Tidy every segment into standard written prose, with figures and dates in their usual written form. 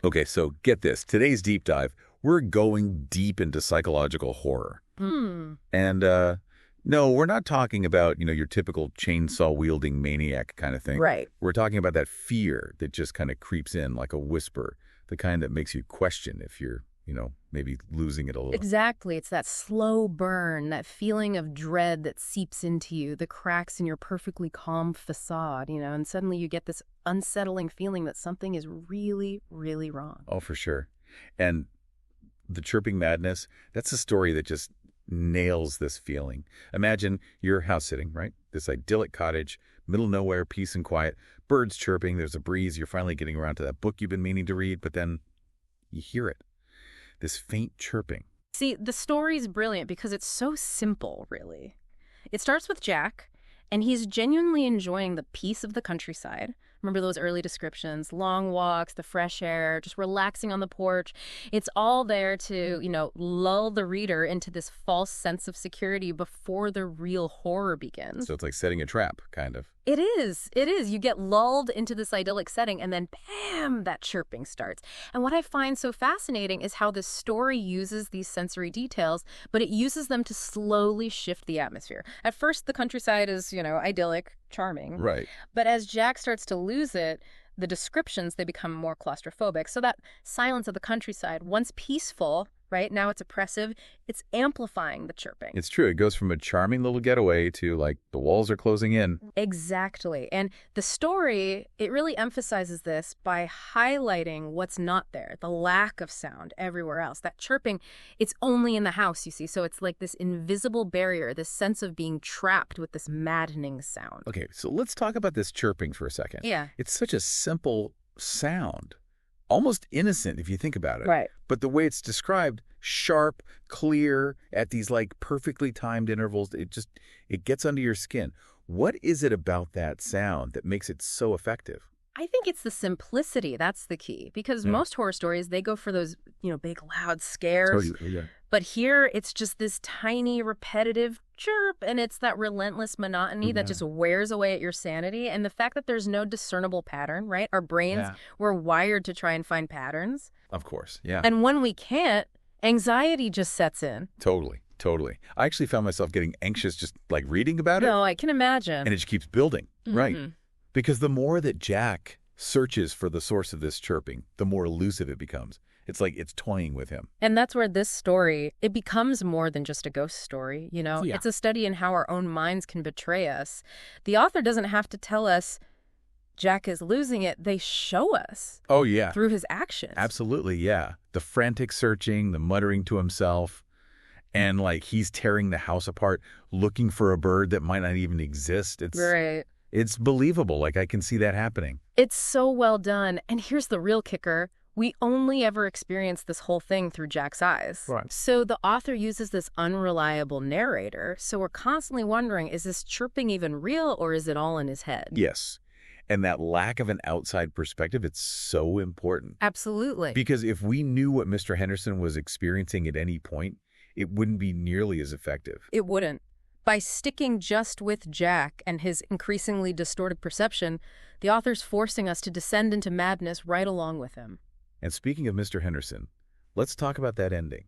Okay, so get this. Today's deep dive, we're going deep into psychological horror. And no, we're not talking about, your typical chainsaw-wielding maniac kind of thing. Right. We're talking about that fear that just kind of creeps in like a whisper, the kind that makes you question if you're, maybe losing it a little. Exactly. It's that slow burn, that feeling of dread that seeps into you, the cracks in your perfectly calm facade, and suddenly you get this unsettling feeling that something is really, really wrong. Oh, for sure. And the chirping madness, that's a story that just nails this feeling. Imagine you're house sitting, right? This idyllic cottage, middle of nowhere, peace and quiet, birds chirping, there's a breeze, you're finally getting around to that book you've been meaning to read, but then you hear it. This faint chirping. See, the story's brilliant because it's so simple, really. It starts with Jack, and he's genuinely enjoying the peace of the countryside. Remember those early descriptions, long walks, the fresh air, just relaxing on the porch. It's all there to, lull the reader into this false sense of security before the real horror begins. So it's like setting a trap, kind of. It is. It is. You get lulled into this idyllic setting, and then bam, that chirping starts. And what I find so fascinating is how this story uses these sensory details, but it uses them to slowly shift the atmosphere. At first, the countryside is, idyllic, charming. Right. But as Jack starts to lose it, the descriptions, they become more claustrophobic. So that silence of the countryside, once peaceful, right, now it's oppressive, it's amplifying the chirping. It's true. It goes from a charming little getaway to, like, the walls are closing in. Exactly. And the story, it really emphasizes this by highlighting what's not there, the lack of sound everywhere else. That chirping, it's only in the house, you see. So it's like this invisible barrier, this sense of being trapped with this maddening sound. Okay, so let's talk about this chirping for a second. Yeah. It's such a simple sound. Almost innocent if you think about it. Right. But the way it's described, sharp, clear, at these like perfectly timed intervals, it gets under your skin. What is it about that sound that makes it so effective? I think it's the simplicity. That's the key. Because most horror stories, they go for those, big loud scares. Totally, yeah. But here, it's just this tiny, repetitive chirp, and it's that relentless monotony that just wears away at your sanity. And the fact that there's no discernible pattern, right? Our brains, we're wired to try and find patterns. Of course, yeah. And when we can't, anxiety just sets in. Totally. I actually found myself getting anxious just like reading about it. No, I can imagine. And it just keeps building, right? Because the more that Jack searches for the source of this chirping, the more elusive it becomes. It's like it's toying with him. And that's where this story, it becomes more than just a ghost story, Yeah. It's a study in how our own minds can betray us. The author doesn't have to tell us Jack is losing it. They show us. Oh, yeah. Through his actions. Absolutely, yeah. The frantic searching, the muttering to himself, and like he's tearing the house apart, looking for a bird that might not even exist. It's believable. Like I can see that happening. It's so well done. And here's the real kicker. We only ever experience this whole thing through Jack's eyes. Right. So the author uses this unreliable narrator. So we're constantly wondering, is this chirping even real or is it all in his head? Yes. And that lack of an outside perspective, it's so important. Absolutely. Because if we knew what Mr. Henderson was experiencing at any point, it wouldn't be nearly as effective. It wouldn't. By sticking just with Jack and his increasingly distorted perception, the author's forcing us to descend into madness right along with him. And speaking of Mr. Henderson, let's talk about that ending.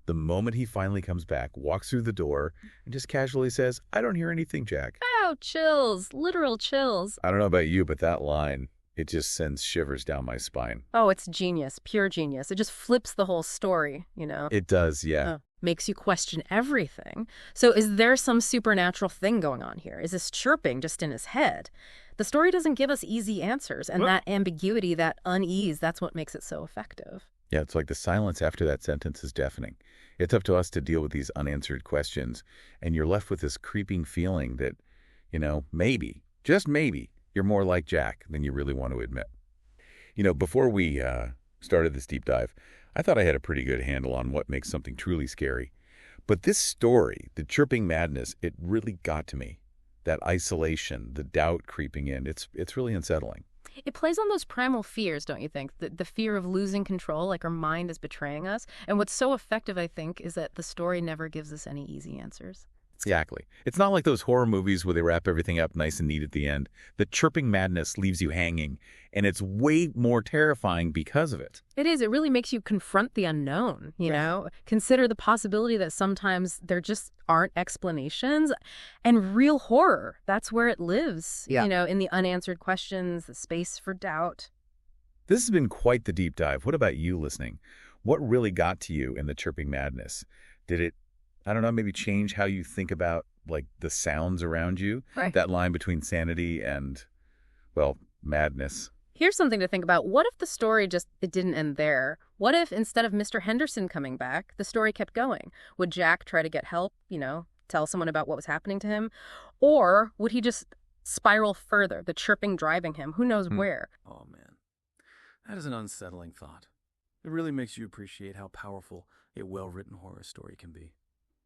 The moment he finally comes back, walks through the door, and just casually says, "I don't hear anything, Jack." Ow, chills. Literal chills. I don't know about you, but that line, it just sends shivers down my spine. Oh, it's genius. Pure genius. It just flips the whole story, It does, yeah. Makes you question everything. So is there some supernatural thing going on here? Is this chirping just in his head? The story doesn't give us easy answers, and that ambiguity, that unease, that's what makes it so effective. Yeah, it's like the silence after that sentence is deafening. It's up to us to deal with these unanswered questions, and you're left with this creeping feeling that, maybe, just maybe, you're more like Jack than you really want to admit. Before we started this deep dive, I thought I had a pretty good handle on what makes something truly scary. But this story, the chirping madness, it really got to me. That isolation, the doubt creeping in, it's really unsettling. It plays on those primal fears, don't you think? The fear of losing control, like our mind is betraying us. And what's so effective, I think, is that the story never gives us any easy answers. Exactly. It's not like those horror movies where they wrap everything up nice and neat at the end. The chirping madness leaves you hanging, and it's way more terrifying because of it. It is. It really makes you confront the unknown, you know? Consider the possibility that sometimes there just aren't explanations. And real horror, that's where it lives, you know, in the unanswered questions, the space for doubt. This has been quite the deep dive. What about you listening? What really got to you in the chirping madness? Did it, I don't know, maybe change how you think about, like, the sounds around you? Right. That line between sanity and, well, madness. Here's something to think about. What if the story it didn't end there? What if instead of Mr. Henderson coming back, the story kept going? Would Jack try to get help, you know, tell someone about what was happening to him? Or would he just spiral further, the chirping driving him? Who knows where? Oh, man. That is an unsettling thought. It really makes you appreciate how powerful a well-written horror story can be.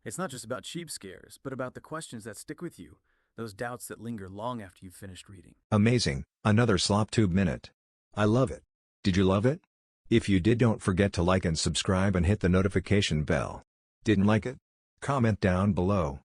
It's not just about cheap scares, but about the questions that stick with you, those doubts that linger long after you've finished reading. Amazing, another SlopTube minute. I love it. Did you love it? If you did, don't forget to like and subscribe and hit the notification bell. Didn't like it? Comment down below.